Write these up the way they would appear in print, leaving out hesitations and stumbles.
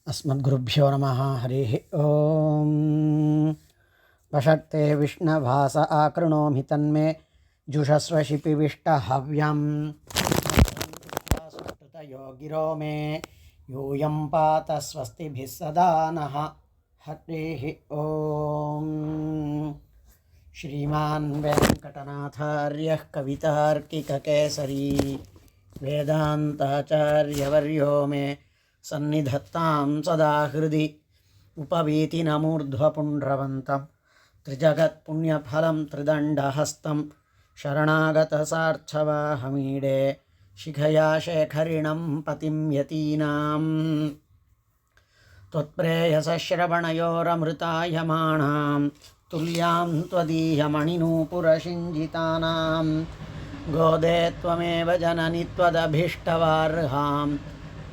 अस्मद्गुरुभ्यो नमः। हरिः ॐ। वषट्ते विष्णभास आकृणोमि तन्मे जुषस्वशिपिविष्टहव्यं सुष्टुतयो गिरो मे यूयं पात स्वस्तिभिः सदा नः। हरिः ॐ। श्रीमान् वेङ्कटनाथार्यः कवितार्किककेसरी वेदान्ताचार्यवर्यो मे सन्निधत्तां सदा हृदि उपवीतिनमूर्ध्वपुण्ड्रवन्तं त्रिजगत्पुण्यफलं त्रिदण्डहस्तं शरणागतसार्थवाहमीडे शिखया शेखरिणं पतिं यतीनां त्वत्प्रेयसश्रवणयोरमृतायमाणां तुल्यां त्वदीयमणिनूपुरशिञ्जितानां गोदे त्वमेव जननि त्वदभीष्टवार्हां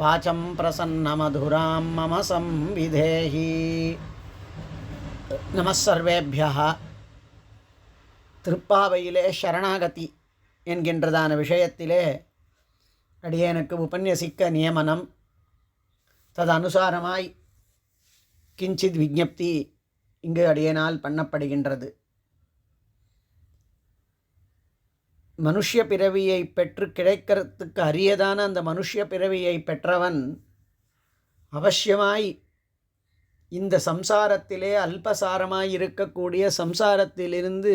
वाचं प्रसन्नमधुरां मम संविधेहि। நமஸ்சர்வேபியः. திருப்பாவையிலே சரணாகதி என்கின்றதான விஷயத்திலே அடியேனுக்கு உபன்யசிக்க நியமனம். ததனுசாரமாய் கிஞ்சித் விஜ்ஞப்தி இங்கு அடியேனால் பண்ணப்படுகின்றது. மனுஷ்ய பிறவியை பெற்று கிடைக்கிறதுக்கு அரியதான அந்த மனுஷ்ய பிறவியை பெற்றவன் அவசியமாய் இந்த சம்சாரத்திலே அல்பசாரமாய் இருக்கக்கூடிய சம்சாரத்திலிருந்து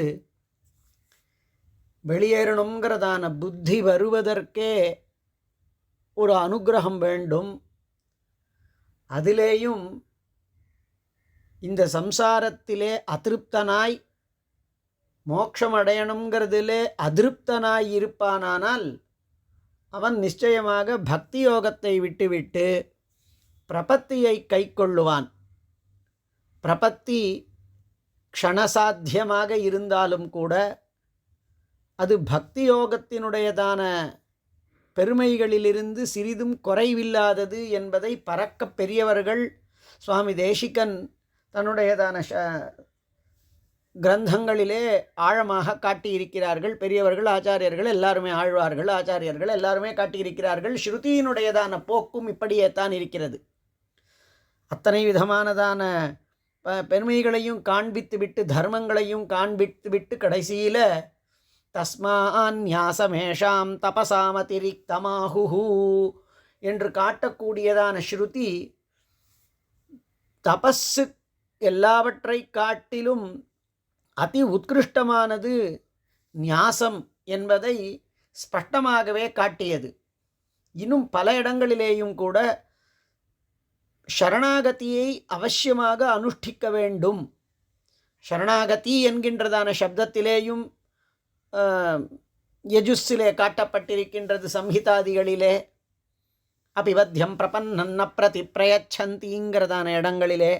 வெளியேறணுங்கிறதான புத்தி வருவதற்கே ஒரு அனுகிரகம் வேண்டும். அதிலேயும் இந்த சம்சாரத்திலே அதிருப்தனாய் மோட்சம் அடையணுங்கிறதிலே அதிருப்தனாய் இருப்பானானால் அவன் நிச்சயமாக பக்தி யோகத்தை விட்டுவிட்டு பிரபத்தியை கை கொள்ளுவான். பிரபத்தி க்ஷணசாத்தியமாக இருந்தாலும் கூட அது பக்தி யோகத்தினுடையதான பெருமைகளிலிருந்து சிறிதும் குறைவில்லாதது என்பதை பரக்க பெரியவர்கள் சுவாமி தேசிகன் தன்னுடையதான கிரந்தங்களிலே ஆழமாக காட்டியிருக்கிறார்கள். பெரியவர்கள் ஆச்சாரியர்கள் எல்லாருமே, ஆழ்வார்கள் ஆச்சாரியர்கள் எல்லாருமே காட்டியிருக்கிறார்கள். ஸ்ருதியினுடையதான போக்கும் இப்படியே தான் இருக்கிறது. அத்தனை விதமானதான பெருமைகளையும் காண்பித்து விட்டு தர்மங்களையும் காண்பித்து விட்டு கடைசியில் தஸ்மான்யாசமேஷாம் தபசாமதிரிக்தமாஹு என்று காட்டக்கூடியதான ஸ்ருதி தபஸு எல்லாவற்றை காட்டிலும் அதி உத்கிருஷ்டமானது ஞாசம் என்பதை ஸ்பஷ்டமாகவே காட்டியது. இன்னும் பல இடங்களிலேயும் கூட சரணாகதியை அவசியமாக அனுஷ்டிக்க வேண்டும். சரணாகதி என்கின்றதான சப்தத்திலேயும் யஜுஸ்ஸிலே காட்டப்பட்டிருக்கின்றது. சம்ஹிதாதிகளிலே அபிவத்தியம் பிரபன்னன்ன பிரதி பிரயச்சந்திங்கிறதான இடங்களிலே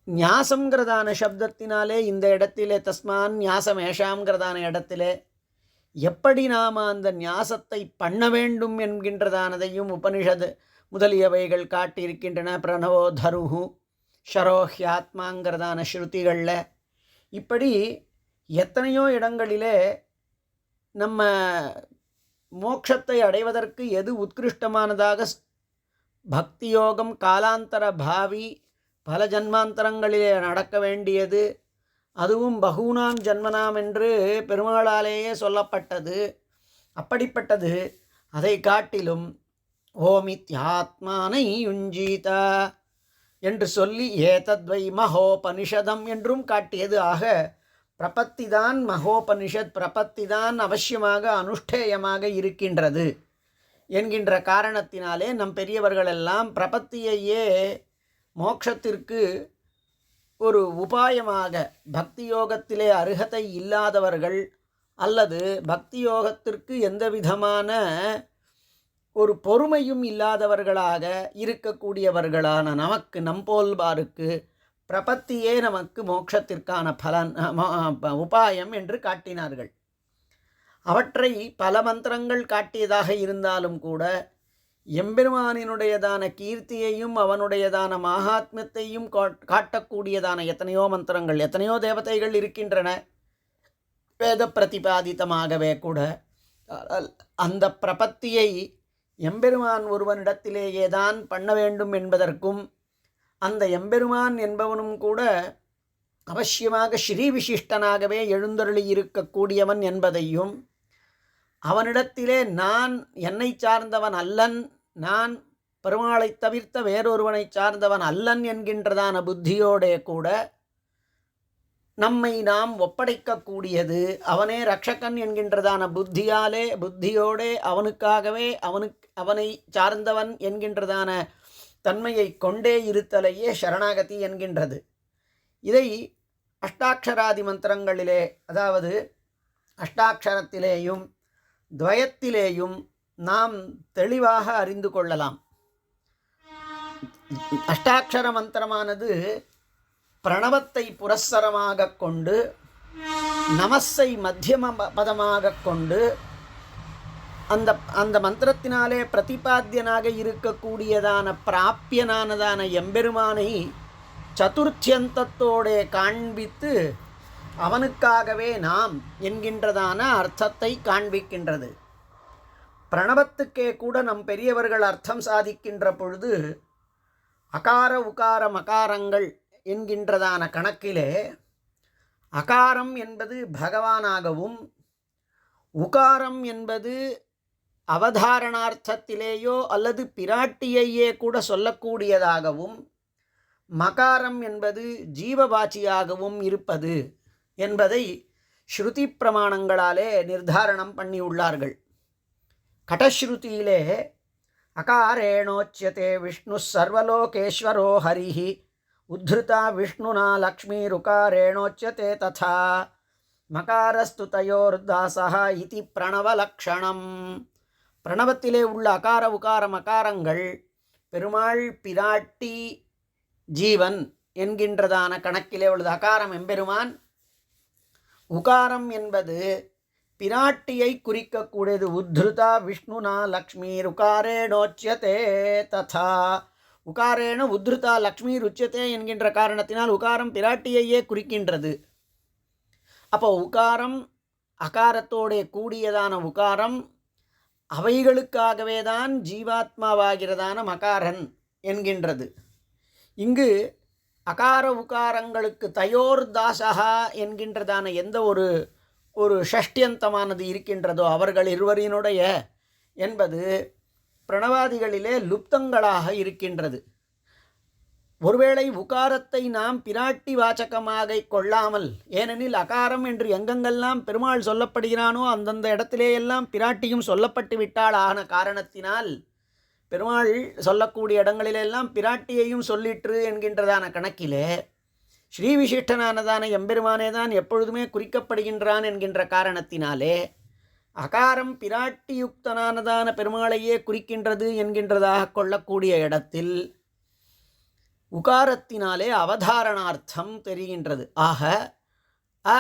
ஞாசங்கிறதான சப்தத்தினாலே இந்த இடத்திலே தஸ்மான் ஞாசம் ஏஷாம்ங்கிறதான இடத்திலே எப்படி நாம் அந்த ஞாசத்தை பண்ண வேண்டும் என்கின்றதானதையும் உபனிஷத் முதலியவைகள் காட்டியிருக்கின்றன. பிரணவோ தருஹு ஷரோஹ்யாத்மாங்கிறதான ஸ்ருதிகளில் இப்படி எத்தனையோ இடங்களிலே நம்ம மோட்சத்தை அடைவதற்கு எது உத்கிருஷ்டமானதாக பக்தி யோகம் காலாந்தர பாவி பல ஜன்மாந்தரங்களிலே நடக்க வேண்டியது, அதுவும் பகூனாம் ஜன்மனாம் என்று பெருமாளாலேயே சொல்லப்பட்டது. அப்படிப்பட்டது அதை காட்டிலும் ஓமித்யாத்மானை யுஞ்சீதா என்று சொல்லி ஏதத்வை மகோபனிஷதம் என்றும் காட்டியது. ஆக பிரபத்திதான் மகோபனிஷத், பிரபத்திதான் அவசியமாக அனுஷ்டேயமாக இருக்கின்றது என்கின்ற காரணத்தினாலே நம் பெரியவர்களெல்லாம் பிரபத்தியையே மோட்சத்திற்கு ஒரு உபாயமாக, பக்தி யோகத்திலே அருகதை இல்லாதவர்கள் அல்லது பக்தி யோகத்திற்கு எந்த விதமான ஒரு பொறுமையும் இல்லாதவர்களாக இருக்கக்கூடியவர்களான நமக்கு நம்போல்பாருக்கு பிரபத்தியே நமக்கு மோட்சத்திற்கான பலன் உபாயம் என்று காட்டினார்கள். அவற்றை பல மந்திரங்கள் காட்டியதாக இருந்தாலும் கூட எம்பெருமானினுடையதான கீர்த்தியையும் அவனுடையதான மகாத்மியத்தையும் காட்டக்கூடியதான எத்தனையோ மந்திரங்கள், எத்தனையோ தேவதைகள் இருக்கின்றன. வேத பிரதிபாதித்தமாகவே கூட அந்த பிரபத்தியை எம்பெருமான் ஒருவனிடத்திலேயே தான் பண்ண வேண்டும் என்பதற்கும் அந்த எம்பெருமான் என்பவனும் கூட அவசியமாக ஸ்ரீ விசிஷ்டனாகவே எழுந்தருளி இருக்கக்கூடியவன் என்பதையும் அவனிடத்திலே நான் என்னை சார்ந்தவன் அல்லன், நான் பெருமாளை தவிர்த்த வேறொருவனை சார்ந்தவன் அல்லன் என்கின்றதான புத்தியோடே கூட நம்மை நாம் ஒப்படைக்கக்கூடியது, அவனே ரக்ஷகன் என்கின்றதான புத்தியோடே அவனுக்காகவே அவனை சார்ந்தவன் என்கின்றதான தன்மையை கொண்டே இருத்தலையே சரணாகதி என்கின்றது. இதை அஷ்டாட்சராதி மந்திரங்களிலே, அதாவது அஷ்டாட்சரத்திலேயும் துவயத்திலேயும் நாம் தெளிவாக அறிந்து கொள்ளலாம். அஷ்டாட்சர மந்திரமானது பிரணவத்தை புரஸ்சரமாக கொண்டு, நமஸை மத்தியம பதமாக கொண்டு, அந்த மந்திரத்தினாலே பிரதிபாத்தியனாக இருக்கக்கூடியதான பிராப்பியனானதான எம்பெருமானை சதுர்த்தியந்தத்தோடே காண்பித்து அவனுக்காகவே நாம் என்கின்றதான அர்த்தத்தை காண்பிக்கின்றது. பிரணவத்துக்கே கூட நம் பெரியவர்கள் அர்த்தம் சாதிக்கின்ற பொழுது அகார உகார மகாரங்கள் என்கின்றதான கணக்கிலே அகாரம் என்பது பகவானாகவும், உகாரம் என்பது அவதாரணார்த்தத்திலேயோ அல்லது பிராட்டியையே கூட சொல்லக்கூடியதாகவும், மகாரம் என்பது ஜீவவாச்சியாகவும் இருப்பது என்பதை ஸ்ருதி பிரமாணங்களாலே நிர்தாரணம் பண்ணியுள்ளார்கள். கடஸ்ருதியிலே அகாரேணோச்யதே விஷ்ணு சர்வலோகேஸ்வரோ ஹரிஹி உத்ருதா விஷ்ணுனா லக்ஷ்மீருகாரேணோச்யதே ததா மகாரஸ்து தயோர்தாசஹ இதி பிரணவலக்ஷணம். பிரணவத்திலே உள்ள அகார உகார மகாரங்கள் பெருமாள், பிராட்டி, ஜீவன் என்கின்றதான கணக்கிலே உள்ளது. அகாரம் எம்பெருமான், உகாரம் என்பது பிராட்டியை குறிக்கக்கூடியது. உத்ருதா விஷ்ணுனா லக்ஷ்மீர் உகாரேணோச்யதே ததா. உகாரேண உத்ருதா லக்ஷ்மீர் உச்சதே என்கின்ற காரணத்தினால் உகாரம் பிராட்டியையே குறிக்கின்றது. அப்போ உகாரம், அகாரத்தோடே கூடியதான உகாரம் அவைகளுக்காகவே தான் ஜீவாத்மாவாகிறதான மகாரன் என்கின்றது. இங்கு அகார உகாரங்களுக்கு தயோர்தாசகா என்கின்றதான எந்த ஒரு ஷஷ்டியந்தமானது இருக்கின்றதோ அவர்கள் இருவரினுடைய என்பது பிரணவாதிகளிலே லுப்தங்களாக இருக்கின்றது. ஒருவேளை உகாரத்தை நாம் பிராட்டி வாச்சகமாக கொள்ளாமல், ஏனெனில் அகாரம் என்று எங்கெங்கெல்லாம் பெருமாள் சொல்லப்படுகிறானோ அந்தந்த இடத்திலேயெல்லாம் பிராட்டியும் சொல்லப்பட்டு விட்டாள் ஆன காரணத்தினால் பெருமாள் சொல்லக்கூடிய இடங்களிலெல்லாம் பிராட்டியையும் சொல்லிற்று என்கின்றதான கணக்கிலே ஸ்ரீ விசிஷ்டனானதான எம்பெருமானே தான் எப்பொழுதுமே குறிக்கப்படுகின்றான் என்கின்ற காரணத்தினாலே அகாரம் பிராட்டியுக்தனானதான பெருமாளையே குறிக்கின்றது என்கின்றதாக கொள்ளக்கூடிய இடத்தில் உகாரத்தினாலே அவதாரணார்த்தம் தெரிகின்றது. ஆக அ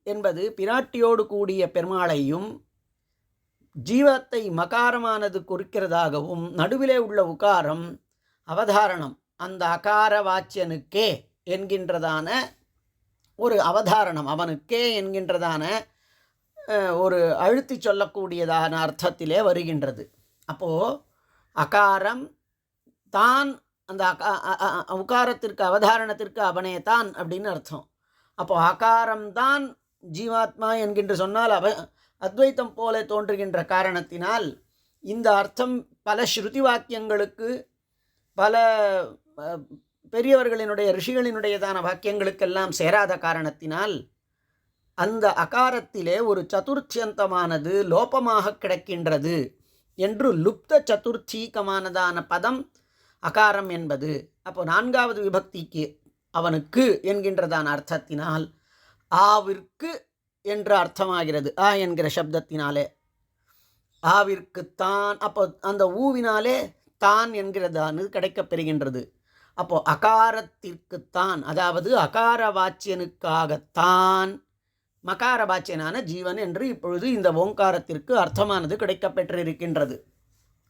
என்பது பிராட்டியோடு கூடிய பெருமாளையும் ஜீவத்தை மகாரமானது குறிக்கிறதாகவும், நடுவிலே உள்ள உகாரம் அவதாரணம் அந்த அகார வாச்சியனுக்கே என்கின்றதான ஒரு அவதாரணம், அவனுக்கே என்கின்றதான ஒரு அழுத்தி சொல்லக்கூடியதான அர்த்தத்திலே வருகின்றது. அப்போது அகாரம் தான், அந்த உகாரத்திற்கு அவதாரணத்திற்கு அவனே தான் அப்படின்னு அர்த்தம். அப்போது அகாரம்தான் ஜீவாத்மா என்கின்ற சொன்னால் அத்வைத்தம் போல தோன்றுகின்ற காரணத்தினால் இந்த அர்த்தம் பல ஸ்ருதி வாக்கியங்களுக்கு, பல பெரியவர்களினுடைய ரிஷிகளினுடையதான வாக்கியங்களுக்கெல்லாம் சேராத காரணத்தினால் அந்த அகாரத்திலே ஒரு சதுர்த்தியந்தமானது லோபமாக கிடக்கின்றது என்று லுப்த சதுர்த்தீகமானதான பதம் அகாரம் என்பது. அப்போ நான்காவது விபக்திக்கு அவனுக்கு என்கின்றதான அர்த்தத்தினால் ஆவிற்கு என்று அர்த்தமாகிறது. ஆ என்கிற சப்தத்தினாலே ஆவிற்கு தான், அப்போ அந்த ஊவினாலே தான் என்கிறதானது கிடைக்கப்பெறுகின்றது. அப்போது அகாரத்திற்குத்தான், அதாவது அகார வாச்சியனுக்காகத்தான் மகார வாச்சியனான ஜீவன் என்று இப்பொழுது இந்த ஓங்காரத்திற்கு அர்த்தமானது கிடைக்கப்பெற்றிருக்கின்றது.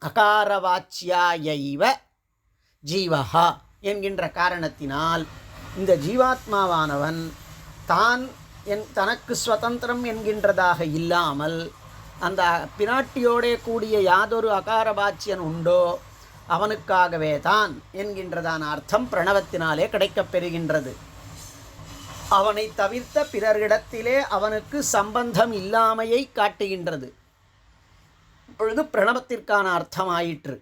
அகார வாச்சியாயைவ ஜீவஹா என்கின்ற காரணத்தினால் இந்த ஜீவாத்மாவானவன் தான் தனக்கு சுதந்திரம் என்கின்றதாக இல்லாமல் அந்த பிராட்டியோடே கூடிய யாதொரு அகாரபாச்சியன் உண்டோ அவனுக்காகவே தான் என்கின்றதான அர்த்தம் பிரணவத்தினாலே கிடைக்கப் பெறுகின்றது. அவனை தவிர்த்த பிறரிடத்திலே அவனுக்கு சம்பந்தம் இல்லாமையை காட்டுகின்றது. இப்பொழுது பிரணவத்திற்கான அர்த்தமாயிற்று.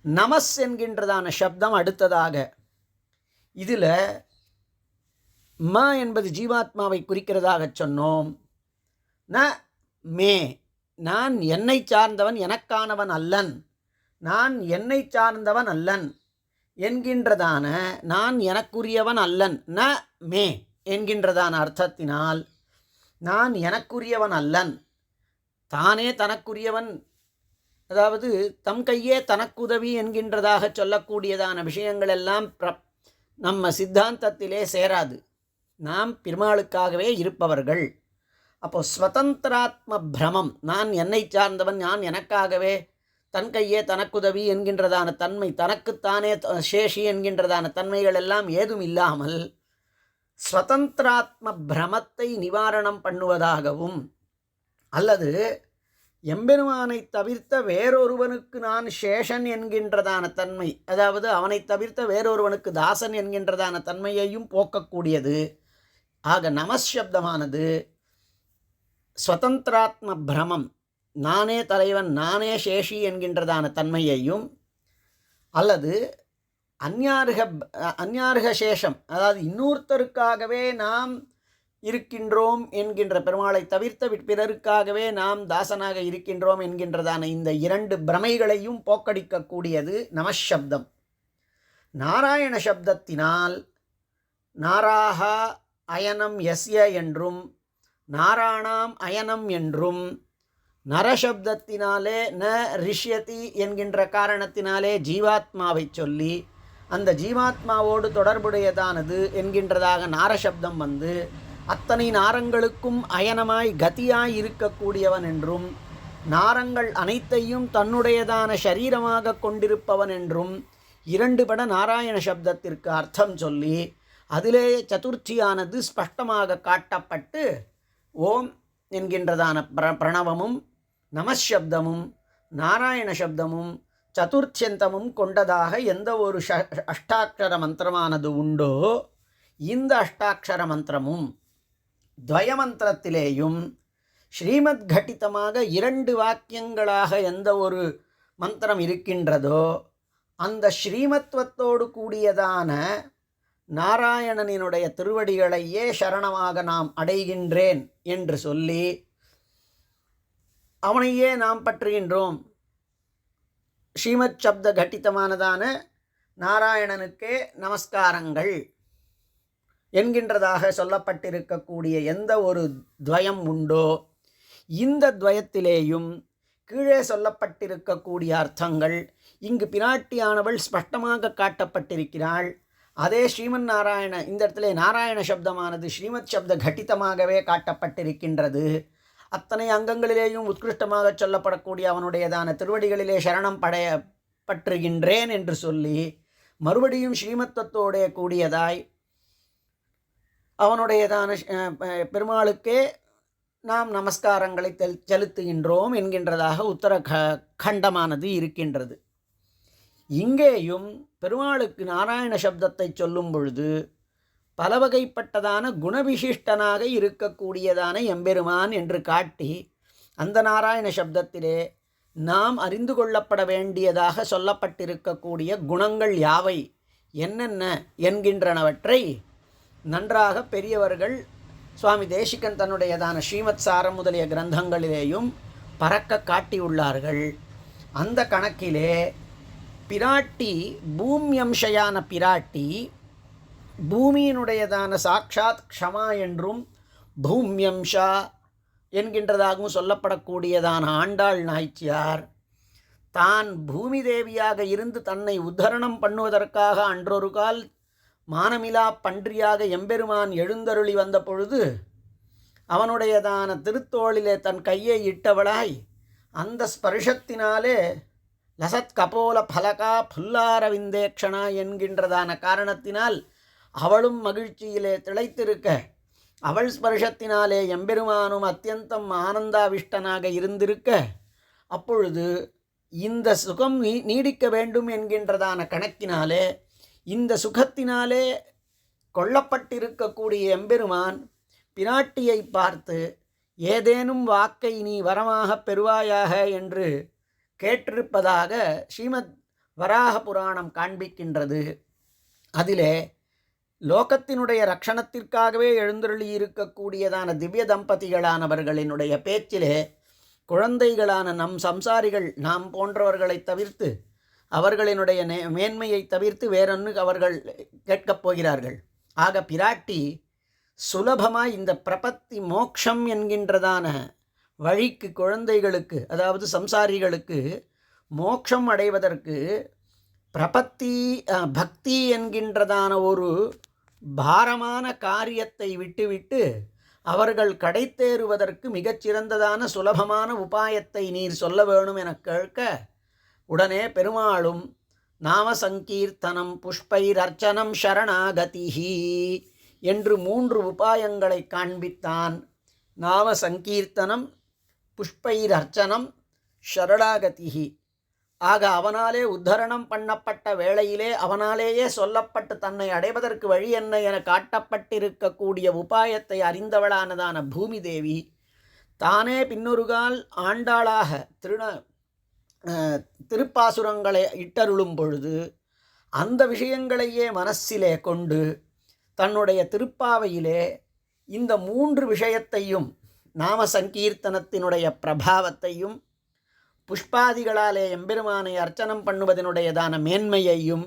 நமஸ் என்கின்றதான சப்தம் அடுத்ததாக. இதில் ம என்பது ஜீவாத்மாவை குறிக்கிறதாக சொன்னோம். ந மே, நான் என்னை சார்ந்தவன், எனக்கானவன் அல்லன், நான் என்னை சார்ந்தவன் அல்லன் என்கின்றதான நான் எனக்குரியவன் அல்லன், ந மே என்கின்றதான அர்த்தத்தினால் நான் எனக்குரியவன் அல்லன், தானே தனக்குரியவன், அதாவது தம் கையே தனக்குதவி என்கின்றதாக சொல்லக்கூடியதான விஷயங்கள் எல்லாம் நம்ம சித்தாந்தத்திலே சேராது. நாம் பெருமாளுக்காகவே இருப்பவர்கள். அப்போ ஸ்வதந்திராத்ம பிரமம், நான் என்னை சார்ந்தவன், நான் எனக்காகவே, தன் கையே தனக்குதவி என்கின்றதான தன்மை, தனக்குத்தானே சேஷி என்கின்றதான தன்மைகள் எல்லாம் ஏதும் இல்லாமல் ஸ்வதந்திராத்ம பிரமத்தை நிவாரணம் பண்ணுவதாகவும், அல்லது எம்பெருமானை தவிர்த்த வேறொருவனுக்கு நான் சேஷன் என்கின்றதான தன்மை, அதாவது அவனை தவிர்த்த வேறொருவனுக்கு தாசன் என்கின்றதான தன்மையையும் போக்கக்கூடியது. ஆக நமசப்தமானது ஸ்வதந்திராத்ம பிரமம், நானே தலைவன், நானே சேஷி என்கின்றதான தன்மையையும், அல்லது அந்யார்க சேஷம், அதாவது இன்னொருத்தருக்காகவே நாம் இருக்கின்றோம் என்கின்ற, பெருமாளை தவிர்த்த பிறருக்காகவே நாம் தாசனாக இருக்கின்றோம் என்கின்றதான இந்த இரண்டு பிரமைகளையும் போக்கடிக்கக்கூடியது நமசப்தம். நாராயண சப்தத்தினால் நாராஹா அயனம் யஸ்ய என்றும் நாராணாம் அயனம் என்றும், நரசப்தத்தினாலே ந ரிஷ்யதி என்கின்ற காரணத்தினாலே ஜீவாத்மாவை சொல்லி அந்த ஜீவாத்மாவோடு தொடர்புடையதானது என்கின்றதாக நாரசப்தம் வந்து அத்தனை நாரங்களுக்கும் அயனமாய் கதியாய் இருக்கக்கூடியவன் என்றும், நாரங்கள் அனைத்தையும் தன்னுடையதான சரீரமாக கொண்டிருப்பவன் என்றும் இரண்டு பட நாராயண சப்தத்திற்கு அர்த்தம் சொல்லி அதிலே சதுர்த்தியானது ஸ்பஷ்டமாக காட்டப்பட்டு ஓம் என்கின்றதான பிரணவமும் நமசப்தமும் நாராயண சப்தமும் சதுர்த்தியந்தமும் கொண்டதாக எந்த ஒரு அஷ்டாட்சர மந்திரமானது உண்டோ, இந்த அஷ்டாட்சர மந்திரமும் துவயமந்திரத்திலேயும் ஸ்ரீமத் கட்டிதமாக இரண்டு வாக்கியங்களாக எந்த ஒரு மந்திரம் இருக்கின்றதோ அந்த ஸ்ரீமத்வத்தோடு கூடியதான நாராயணனினுடைய திருவடிகளையே சரணமாக நாம் அடைகின்றேன் என்று சொல்லி அவனையே நாம் பற்றுகின்றோம். ஸ்ரீமத் சப்த கட்டிதமானதான நாராயணனுக்கே நமஸ்காரங்கள் என்கின்றதாக சொல்லப்பட்டிருக்கக்கூடிய எந்த ஒரு துவயம் உண்டோ, இந்த துவயத்திலேயும் கீழே சொல்லப்பட்டிருக்கக்கூடிய அர்த்தங்கள் இங்கு பிராட்டியானவள் ஸ்பஷ்டமாக காட்டப்பட்டிருக்கிறாள். அதே ஸ்ரீமன் நாராயண, இந்த இடத்துல நாராயண சப்தமானது ஸ்ரீமத் சப்த கட்டிதமாகவே காட்டப்பட்டிருக்கின்றது. அத்தனை அங்கங்களிலேயும் உத்கிருஷ்டமாக சொல்லப்படக்கூடிய அவனுடையதான திருவடிகளிலே சரணம் பற்றுகின்றேன் என்று சொல்லி மறுபடியும் ஸ்ரீமத்தத்தோடைய கூடியதாய் அவனுடையதான பெருமாளுக்கே நாம் நமஸ்காரங்களை செலுத்துகின்றோம் என்கின்றதாக உத்தர கண்டமானது இருக்கின்றது. இங்கேயும் பெருமாளுக்கு நாராயண சப்தத்தை சொல்லும் பொழுது பல வகைப்பட்டதான குணவிசிஷ்டனாக இருக்கக்கூடியதான எம்பெருமான் என்று காட்டி அந்த நாராயண சப்தத்திலே நாம் அறிந்து கொள்ளப்பட வேண்டியதாக சொல்லப்பட்டிருக்கக்கூடிய குணங்கள் யாவை என்னென்ன என்கின்றனவற்றை நன்றாக பெரியவர்கள் சுவாமி தேசிகன் தன்னுடையதான ஸ்ரீமத் சாரம் முதலிய கிரந்தங்களிலேயும் பறக்க காட்டியுள்ளார்கள். அந்த கணக்கிலே பிராட்டி பூமியம்சையான பிராட்டி பூமியினுடையதான சாட்சாத் க்ஷமா என்றும் பூமியம்சா என்கின்றதாகவும் சொல்லப்படக்கூடியதான ஆண்டாள் நாய்ச்சியார் தான் பூமி தேவியாக இருந்து தன்னை உத்தரணம் பண்ணுவதற்காக அன்றொரு கால் மானமிலா பன்றியாக எம்பெருமான் எழுந்தருளி வந்த பொழுது அவனுடையதான திருத்தோளிலே தன் கையை இட்டவளாய் அந்த ஸ்பர்ஷத்தினாலே லசத் கபோல பலகா புல்லாரவிந்தேக்ஷணா என்கின்றதான காரணத்தினால் அவளும் மகிழ்ச்சியிலே திளைத்திருக்க அவள் ஸ்பர்ஷத்தினாலே எம்பெருமானும் அத்தியந்தம் ஆனந்தாவிஷ்டனாக இருந்திருக்க, அப்பொழுது இந்த சுகம் நீடிக்க வேண்டும் என்கின்றதான கணக்கினாலே, இந்த சுகத்தினாலே கொல்லப்பட்டிருக்கக்கூடிய எம்பெருமான் பிராட்டியை பார்த்து ஏதேனும் வாக்கை நீ வரமாக பெறுவாயாக என்று கேட்டிருப்பதாக ஸ்ரீமத் வராக புராணம் காண்பிக்கின்றது. அதிலே லோகத்தினுடைய ரக்ஷணத்திற்காகவே எழுந்தருளி இருக்கக்கூடியதான திவ்ய தம்பதிகளானவர்களினுடைய பேச்சிலே குழந்தைகளான நம் சம்சாரிகள், நாம் போன்றவர்களை தவிர்த்து, அவர்களினுடைய மேன்மையை தவிர்த்து வேறொன்று அவர்கள் கேட்கப் போகிறார்கள். ஆக பிராட்டி சுலபமாக இந்த பிரபத்தி மோக்ஷம் என்கின்றதான வழிக்கு குழந்தைகளுக்கு, அதாவது சம்சாரிகளுக்கு மோட்சம் அடைவதற்கு பிரபத்தி பக்தி என்கின்றதான ஒரு பாரமான காரியத்தை விட்டுவிட்டு அவர்கள் கடைத்தேறுவதற்கு மிகச்சிறந்ததான சுலபமான உபாயத்தை நீர் சொல்ல வேணும் என கேட்க, உடனே பெருமாளும் நாம சங்கீர்த்தனம் புஷ்பைரர்ச்சனம் சரணாகதிஹி என்று 3 உபாயங்களை காண்பித்தான். நாம சங்கீர்த்தனம், புஷ்பைரர்ச்சனம், சரணாகதிஹி. ஆக அவனாலே உத்தரணம் பண்ணப்பட்ட வேளையிலே அவனாலேயே சொல்லப்பட்டு தன்னை அடைவதற்கு வழி என்ன என காட்டப்பட்டிருக்கக்கூடிய உபாயத்தை அறிந்தவளானதான பூமி தேவி தானே பின்னொருகால் ஆண்டாளாக திருப்பாசுரங்களை இட்டருளும் பொழுது அந்த விஷயங்களையே மனசிலே கொண்டு தன்னுடைய திருப்பாவையிலே இந்த 3 விஷயத்தையும், நாம சங்கீர்த்தனத்தினுடைய பிரபாவத்தையும், புஷ்பாதிகளாலே எம்பெருமானை அர்ச்சனம் பண்ணுவதனுடையதான மேன்மையையும்,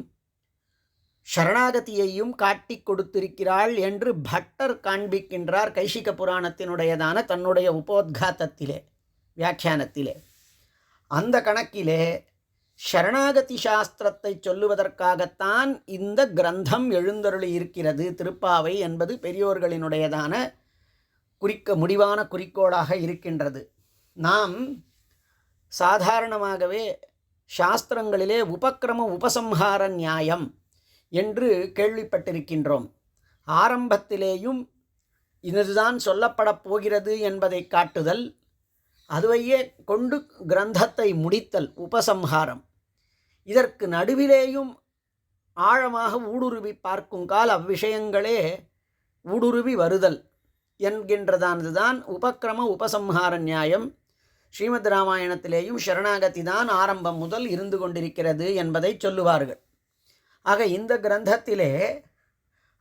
சரணாகதியையும் காட்டி கொடுத்திருக்கிறாள் என்று பட்டர் காண்பிக்கின்றார் கைசிக புராணத்தினுடையதான தன்னுடைய உபோத்காத்தத்திலே, வியாக்கியானத்திலே. அந்த கணக்கிலே சரணாகதி சாஸ்திரத்தை சொல்லுவதற்காகத்தான் இந்த கிரந்தம் எழுந்தருளி இருக்கிறது. திருப்பாவை என்பது பெரியோர்களினுடையதான முடிவான குறிக்கோளாக இருக்கின்றது. நாம் சாதாரணமாகவே சாஸ்திரங்களிலே உபக்கிரம உபசம்ஹார நியாயம் என்று கேள்விப்பட்டிருக்கின்றோம். ஆரம்பத்திலேயும் இதுதான் சொல்லப்படப் போகிறது என்பதை காட்டுதல், அதுவையே கொண்டு கிரந்தத்தை முடித்தல் உபசம்ஹாரம். இதற்கு நடுவிலேயும் ஆழமாக ஊடுருவி பார்க்கும் கால் அவ்விஷயங்களே ஊடுருவி வருதல் என்கின்றதானதுதான் உபக்கிரம உபசம்ஹார நியாயம். ஸ்ரீமத் ராமாயணத்திலேயும் சரணாகதி தான் ஆரம்பம் முதல் இருந்து கொண்டிருக்கிறது என்பதை சொல்லுவார்கள். ஆக இந்த கிரந்தத்திலே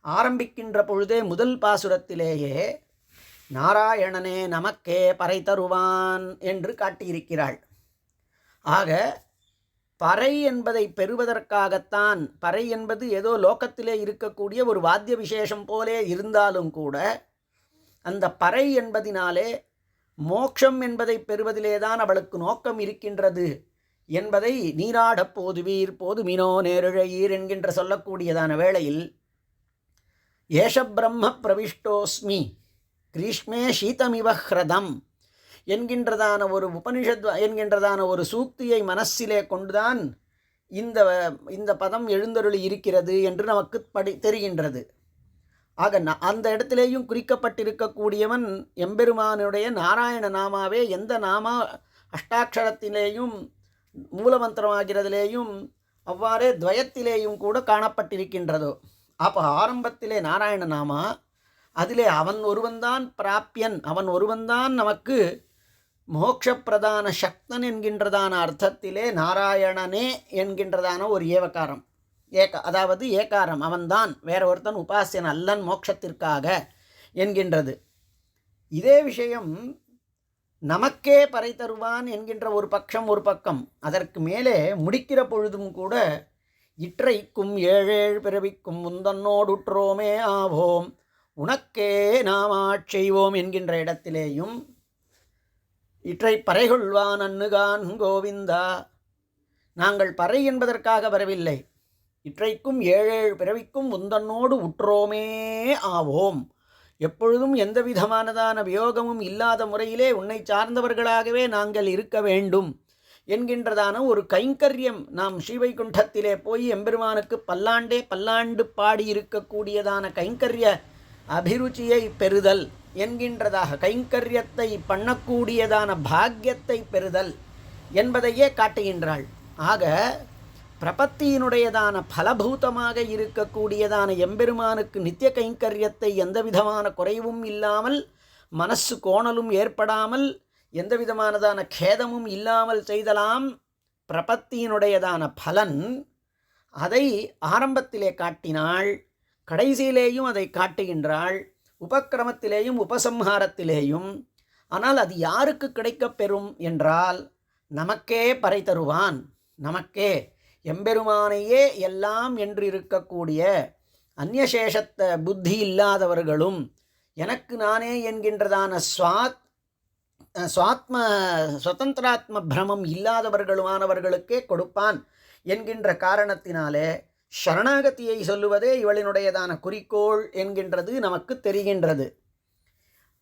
ஆரம்பிக்கின்ற பொழுதே முதல் பாசுரத்திலேயே நாராயணனே நமக்கே பறை தருவான் என்று காட்டியிருக்கிறாள். ஆக பறை என்பதை பெறுவதற்காகத்தான், பறை என்பது ஏதோ லோகத்திலே இருக்கக்கூடிய ஒரு வாத்திய விசேஷம் போலே இருந்தாலும் கூட அந்த பறை என்பதினாலே மோட்சம் என்பதை பெறுவதிலேதான் அவளுக்கு நோக்கம் இருக்கின்றது என்பதை நீராடப் போதுவீர் போதுமினோ நேரிழையீர் என்கின்ற சொல்லக்கூடியதான வேளையில் ஏஷ பிரம்ம பிரவிஷ்டோஸ்மி கிரீஷ்மே சீதமிவ ஹ்ரதம் என்கின்றதான ஒரு உபனிஷத் என்கின்றதான ஒரு சூக்தியை மனசிலே கொண்டுதான் இந்த பதம் எழுந்தருளி இருக்கிறது என்று நமக்கு தெரிகின்றது. ஆக அந்த இடத்திலேயும் குறிக்கப்பட்டிருக்கக்கூடியவன் எம்பெருமானுடைய நாராயண நாமாவே எந்த நாமா அஷ்டாட்சரத்திலேயும் மூலமந்திரமாகிறதிலேயும் அவ்வாறே துவயத்திலேயும் கூட காணப்பட்டிருக்கின்றதோ. அப்போ ஆரம்பத்திலே நாராயண நாமா, அதிலே அவன் ஒருவன்தான் பிராப்பியன், அவன் ஒருவன்தான் நமக்கு மோட்சப்பிரதான சக்தன் என்கின்றதான அர்த்தத்திலே நாராயணனே என்கின்றதான ஒரு ஏவகாரம், அதாவது ஏகாரம், அவன்தான், வேற ஒருத்தன் உபாசியன் அல்லன் மோட்சத்திற்காக என்கின்றது. இதே விஷயம் நமக்கே பறை தருவான் என்கின்ற ஒரு பக்கம். அதற்கு மேலே முடிக்கிற பொழுதும் கூட இற்றைக்கும் 7 பிறவிக்கும் முந்தன்னோடுற்றோமே ஆவோம் உனக்கே நாம் ஆட்செய்வோம் என்கின்ற இடத்திலேயும் இற்றை பறைகொள்வான் அன்னுகான் கோவிந்தா, நாங்கள் பறை என்பதற்காக வரவில்லை, இற்றைக்கும் 7 பிறவிக்கும் முந்தன்னோடு உற்றோமே ஆவோம், எப்பொழுதும் எந்த விதமானதான வியோகமும் இல்லாத முறையிலே உன்னை சார்ந்தவர்களாகவே நாங்கள் இருக்க வேண்டும் என்கின்றதான ஒரு கைங்கரியம். நாம் ஸ்ரீவைகுண்டத்திலே போய் எம்பெருமானுக்கு பல்லாண்டு பாடியிருக்கக்கூடியதான கைங்கரிய அபிருச்சியை பெறுதல் என்கின்றதாக கைங்கரியத்தை பண்ணக்கூடியதான பாக்கியத்தை பெறுதல் என்பதையே காட்டுகின்றாள். ஆக பிரபத்தியினுடையதான பலபூதமாக இருக்கக்கூடியதான எம்பெருமானுக்கு நித்திய கைங்கரியத்தை எந்த விதமான குறைவும் இல்லாமல், மனசு கோணலும் ஏற்படாமல், எந்த விதமானதான கேதமும் இல்லாமல் செய்தலாம். பிரபத்தியினுடையதான பலன் அதை ஆரம்பத்திலே காட்டினாள், கடைசியிலேயும் அதை காட்டுகின்றாள், உபக்கிரமத்திலேயும் உபசம்ஹாரத்திலேயும். ஆனால் அது யாருக்கு கிடைக்கப் பெறும் என்றால் நமக்கே பறை தருவான், நமக்கே எம்பெருமானையே எல்லாம் என்று இருக்கக்கூடிய அந்நியசேஷத்த புத்தி இல்லாதவர்களும், எனக்கு நானே என்கின்றதான சுவாத்ம சுதந்திராத்ம பிரமம் இல்லாதவர்களுமானவர்களுக்கே கொடுப்பான் என்கின்ற காரணத்தினாலே சரணாகதியை சொல்லுவதே இவளினுடையதான குறிக்கோள் என்கின்றது நமக்கு தெரிகின்றது.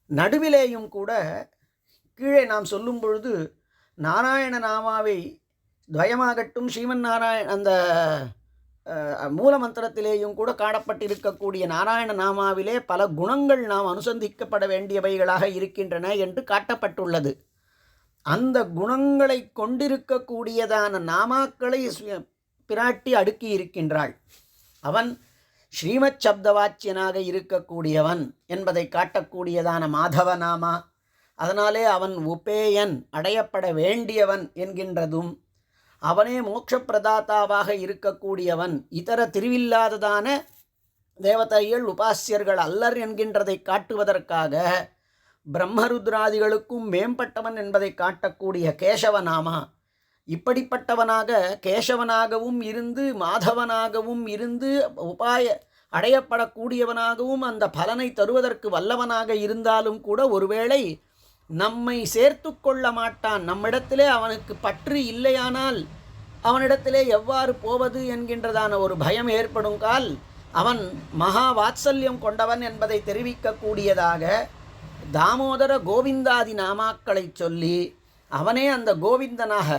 நடுவிலேயும் கூட கீழே நாம் சொல்லும் பொழுது நாராயண நாமாவை துவயமாகட்டும், ஸ்ரீமன் நாராயண அந்த மூல மந்திரத்திலேயும் கூட காணப்பட்டிருக்கக்கூடிய நாராயண நாமாவிலே பல குணங்கள் நாம் அனுசந்திக்கப்பட வேண்டியவைகளாக இருக்கின்றன என்று காட்டப்பட்டுள்ளது. அந்த குணங்களை கொண்டிருக்கக்கூடியதான நாமாக்களை பிராட்டி அடுக்கி இருக்கின்றாள். அவன் ஸ்ரீமத் சப்தவாச்சியனாக இருக்கக்கூடியவன் என்பதை காட்டக்கூடியதான மாதவநாமா, அதனாலே அவன் உபேயன், அடையப்பட வேண்டியவன் என்கின்றதும், அவனே மோட்சப்பிரதாத்தாவாக இருக்கக்கூடியவன், இதர திருவில்லாததான தேவதைகள் உபாசியர்கள் அல்லர் என்கின்றதை காட்டுவதற்காக பிரம்மருத்ராதிகளுக்கும் மேம்பட்டவன் என்பதை காட்டக்கூடிய கேசவநாமா, இப்படிப்பட்டவனாக கேசவனாகவும் இருந்து மாதவனாகவும் இருந்து அடையப்படக்கூடியவனாகவும் அந்த பலனை தருவதற்கு வல்லவனாக இருந்தாலும் கூட ஒருவேளை நம்மை சேர்த்து கொள்ள மாட்டான். நம்மிடத்திலே அவனுக்கு பற்று இல்லையானால் அவனிடத்திலே எவ்வாறு போவது என்கின்றதான ஒரு பயம் ஏற்படுங்கால் அவன் மகா வாத்சல்யம் கொண்டவன் என்பதை தெரிவிக்கக்கூடியதாக தாமோதர கோவிந்தாதி நாமாக்களை சொல்லி அவனே அந்த கோவிந்தனாக,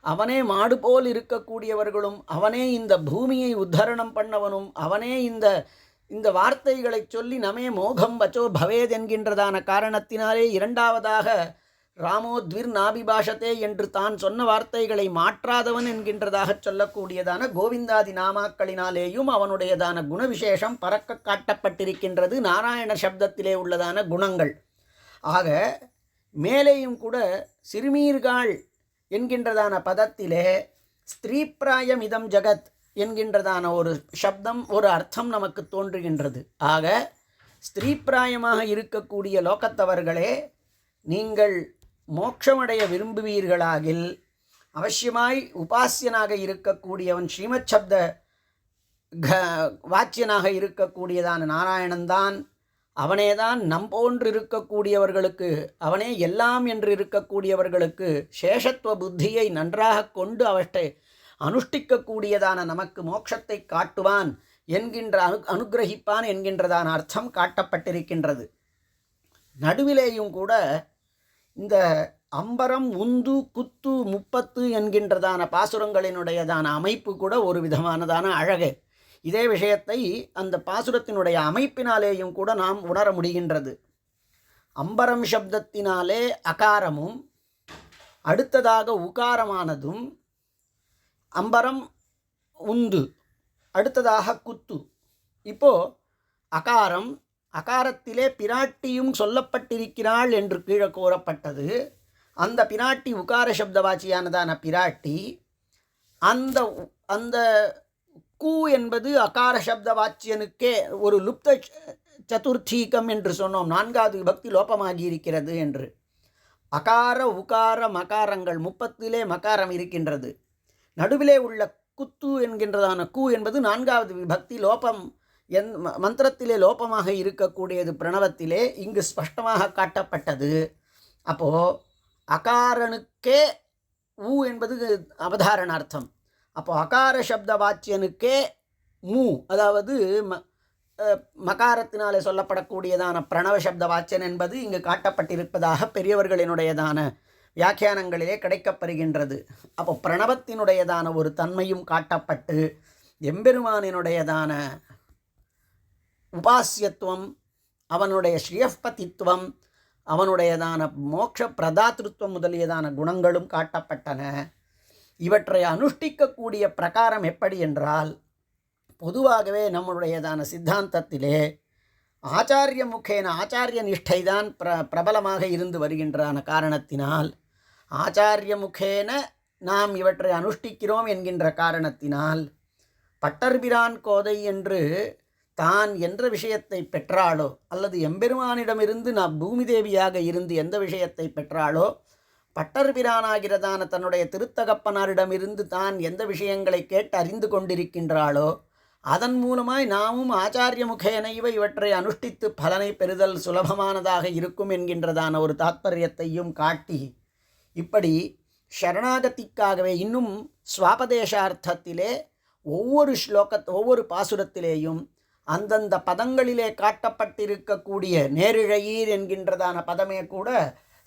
அவனே மாடு போல் இருக்கக்கூடியவர்களும், அவனே இந்த பூமியை உத்தரணம் பண்ணவனும், அவனே இந்த வார்த்தைகளை சொல்லி நமே மோகம் வச்சோ பவேத் என்கின்றதான காரணத்தினாலே இரண்டாவதாக ராமோத்விர் நாபிபாஷத்தே என்று தான் சொன்ன வார்த்தைகளை மாற்றாதவன் என்கின்றதாக சொல்லக்கூடியதான கோவிந்தாதி நாமாக்களினாலேயும் அவனுடையதான குணவிசேஷம் பறக்க காட்டப்பட்டிருக்கின்றது. நாராயண சப்தத்திலே உள்ளதான குணங்கள். ஆக மேலேயும் கூட சிறுமீர்காள் என்கின்றதான பதத்திலே ஸ்திரீப்பிராயம் இதம் ஜகத் என்கின்றதான ஒரு சப்தம், ஒரு அர்த்தம் நமக்கு தோன்றுகின்றது. ஆக ஸ்திரீப்பிராயமாக இருக்கக்கூடிய லோகத்தவர்களே, நீங்கள் மோட்சமடைய விரும்புவீர்களாகில் அவசியமாய் உபாசியனாக இருக்கக்கூடியவன் ஸ்ரீமத் சப்த வாச்சியனாக இருக்கக்கூடியதான நாராயணன்தான். அவனேதான் நம்போன்று இருக்கக்கூடியவர்களுக்கு, அவனே எல்லாம் என்று இருக்கக்கூடியவர்களுக்கு சேஷத்துவ புத்தியை நன்றாக கொண்டு அவற்றை அனுஷ்டிக்கக்கூடியதான நமக்கு மோட்சத்தை காட்டுவான் என்கின்ற அனுகிரகிப்பான் என்கின்றதான அர்த்தம் காட்டப்பட்டிருக்கின்றது. நடுவிலேயும் கூட இந்த அம்பரம், உந்து, குத்து, முப்பத்து என்கின்றதான பாசுரங்களினுடையதான அமைப்பு கூட ஒரு விதமானதான அழகு. இதே விஷயத்தை அந்த பாசுரத்தினுடைய அமைப்பினாலேயும் கூட நாம் உணர முடிகின்றது. அம்பரம் சப்தத்தினாலே அகாரமும் அடுத்ததாக உகாரமானதும், அம்பரம் உந்து அடுத்ததாக குத்து. இப்போது அகாரம், அகாரத்திலே பிராட்டியும் சொல்லப்பட்டிருக்கிறாள் என்று கீழே கூறப்பட்டது. அந்த பிராட்டி உகார சப்தவாச்சியானதான பிராட்டி, அந்த அந்த கூ என்பது அகார சப்த வாச்சியனுக்கே ஒரு லுப்த சதுர்த்தீகம் என்று சொன்னோம். 4வது விபக்தி லோபமாகி இருக்கிறது என்று. அகார உகார மகாரங்கள் 30 மகாரம் இருக்கின்றது. நடுவிலே உள்ள குத்து என்கின்றதான கூ என்பது 4வது விபக்தி லோபம், மந்திரத்திலே லோபமாக இருக்கக்கூடியது பிரணவத்திலே இங்கு ஸ்பஷ்டமாக காட்டப்பட்டது. அப்போது அகாரனுக்கே ஊ என்பது அவதாரணார்த்தம். அப்போது அகார சப்த வாச்சியனுக்கே மூ, அதாவது மகாரத்தினாலே சொல்லப்படக்கூடியதான பிரணவ சப்த வாச்சியன் என்பது இங்கு காட்டப்பட்டிருப்பதாக பெரியவர்களினுடையதான வியாக்கியானங்களிலே கிடைக்கப்பெறுகின்றது. அப்போ பிரணவத்தினுடையதான ஒரு தன்மையும் காட்டப்பட்டு எம்பெருமானினுடையதான உபாசியத்துவம், அவனுடைய ஸ்ரீயப்பதித்துவம், அவனுடையதான மோட்ச பிரதாத்திருத்துவம் முதலியதான குணங்களும் காட்டப்பட்டன. இவற்றை அனுஷ்டிக்கக்கூடிய பிரகாரம் எப்படி என்றால், பொதுவாகவே நம்முடையதான சித்தாந்தத்திலே ஆச்சாரிய முகேன ஆச்சாரிய நிஷ்டைதான் பிரபலமாக இருந்து வருகின்றான காரணத்தினால், ஆச்சாரிய முகேன நாம் இவற்றை அனுஷ்டிக்கிறோம் என்கின்ற காரணத்தினால், பட்டர்பிரான் கோதை என்று தான் என்ற விஷயத்தை பெற்றாளோ, அல்லது எம்பெருமானிடமிருந்து நாம் பூமி தேவியாக இருந்து எந்த விஷயத்தை பெற்றாளோ, பட்டர்பிரானாகிறதான தன்னுடைய திருத்தகப்பனாரிடமிருந்து தான் எந்த விஷயங்களை கேட்டு அறிந்து கொண்டிருக்கின்றாளோ, அதன் மூலமாய் நாமும் ஆச்சாரிய முகேனைவ இவற்றை அனுஷ்டித்து பலனை பெறுதல் சுலபமானதாக இருக்கும் என்கின்றதான ஒரு தாத்பரியத்தையும் காட்டி, இப்படி சரணாகதிக்காகவே இன்னும் ஸ்வாபதேசார்த்தத்திலே ஒவ்வொரு பாசுரத்திலேயும் அந்தந்த பதங்களிலே காட்டப்பட்டிருக்கக்கூடிய நேரிழையீர் என்கின்றதான பதமே கூட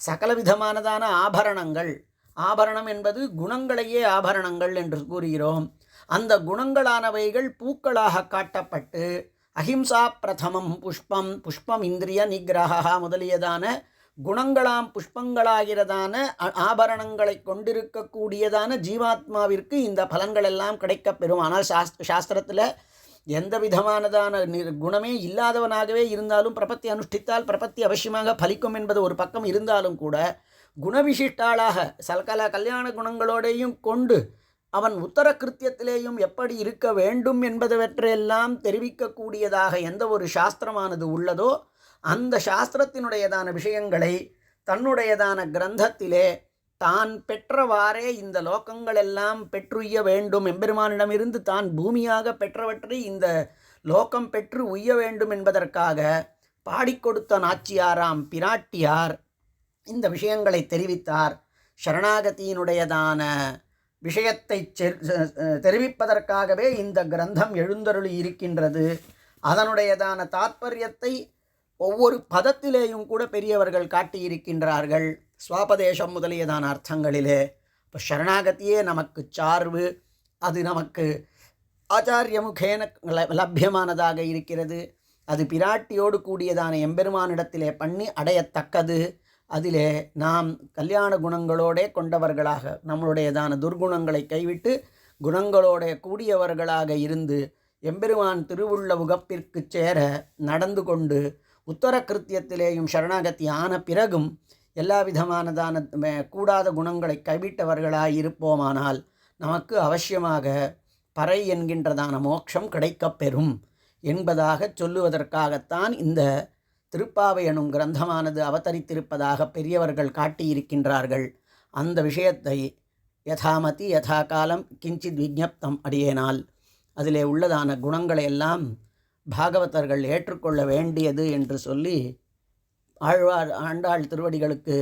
சகலவிதமானதான ஆபரணங்கள், ஆபரணம் என்பது குணங்களையே ஆபரணங்கள் என்று கூறுகிறோம். அந்த குணங்களானவைகள் பூக்களாக காட்டப்பட்டு, அஹிம்சா பிரதமம் புஷ்பம், புஷ்பம் இந்திரிய நிகிரகா முதலியதான குணங்களாம் புஷ்பங்களாகிறதான ஆபரணங்களை கொண்டிருக்கக்கூடியதான ஜீவாத்மாவிற்கு இந்த பலன்கள் எல்லாம் கிடைக்கப்பெறும். ஆனால் சாஸ்திரத்தில் எந்த விதமானதான குணமே இல்லாதவனாகவே இருந்தாலும் பிரபத்தி அனுஷ்டித்தால் பிரபத்தி அவசியமாக பலிக்கும் என்பது ஒரு பக்கம் இருந்தாலும் கூட, குணவிசிஷ்டாளாக சல்கல கல்யாண குணங்களோடையும் கொண்டு அவன் உத்தர கிருத்தியத்திலேயும் எப்படி இருக்க வேண்டும் என்பதவற்றையெல்லாம் தெரிவிக்கக்கூடியதாக எந்த ஒரு சாஸ்திரமானது உள்ளதோ, அந்த சாஸ்திரத்தினுடையதான விஷயங்களை தன்னுடையதான கிரந்தத்திலே தான் பெற்றவாறே இந்த லோகங்களெல்லாம் பெற்றுய்ய வேண்டும், எம்பெருமானிடமிருந்து தான் பூமியாக பெற்றவற்றை இந்த லோகம் பெற்று உய்ய வேண்டும் என்பதற்காக பாடிக்கொடுத்த நாச்சியாராம் பிராட்டியார் இந்த விஷயங்களை தெரிவித்தார். சரணாகதியினுடையதான விஷயத்தை தெரிவிப்பதற்காகவே இந்த கிரந்தம் எழுந்தருளி இருக்கின்றது. அதனுடையதான தாத்பரியத்தை ஒவ்வொரு பதத்திலேயும் கூட பெரியவர்கள் காட்டியிருக்கின்றார்கள், ஸ்வாபதேசம் முதலியதான அர்த்தங்களிலே. இப்போ சரணாகதியே நமக்கு சார்பு, அது நமக்கு ஆச்சாரியமுகேன லப்யமானதாக இருக்கிறது. அது பிராட்டியோடு கூடியதான எம்பெருமானிடத்திலே பண்ணி அடையத்தக்கது. அதிலே நாம் கல்யாண குணங்களோடே கொண்டவர்களாக, நம்மளுடையதான துர்குணங்களை கைவிட்டு குணங்களோட கூடியவர்களாக இருந்து எம்பெருமான் திருவுள்ள உகப்பிற்கு சேர நடந்து கொண்டு, உத்தர கிருத்தியத்திலேயும் சரணாகதி ஆன பிறகும் எல்லா விதமானதான கூடாத குணங்களை கைவிட்டவர்களாக இருப்போமானால் நமக்கு அவசியமாக பறை என்கின்றதான மோட்சம் கிடைக்கப்பெறும் என்பதாக சொல்லுவதற்காகத்தான் இந்த திருப்பாவை எனும் கிரந்தமானது அவதரித்திருப்பதாக பெரியவர்கள் காட்டியிருக்கின்றார்கள். அந்த விஷயத்தை யதாமதி யதா காலம் கிஞ்சித் விஜ்ஞப்தம் அடியேனால் அதிலே உள்ளதான குணங்களை எல்லாம் பாகவதர்கள் ஏற்றுக்கொள்ள வேண்டியது என்று சொல்லி ஆண்டாள் திருவடிகளுக்கு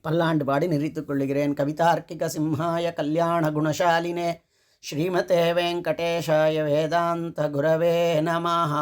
பல்லாண்டு பாடி நிறுத்திக் கொள்ளுகிறேன். கவிதார்க்கிக சிம்ஹாய கல்யாண குணசாலினே ஸ்ரீமதே வெங்கடேஷாய வேதாந்த குரவே நமஹ.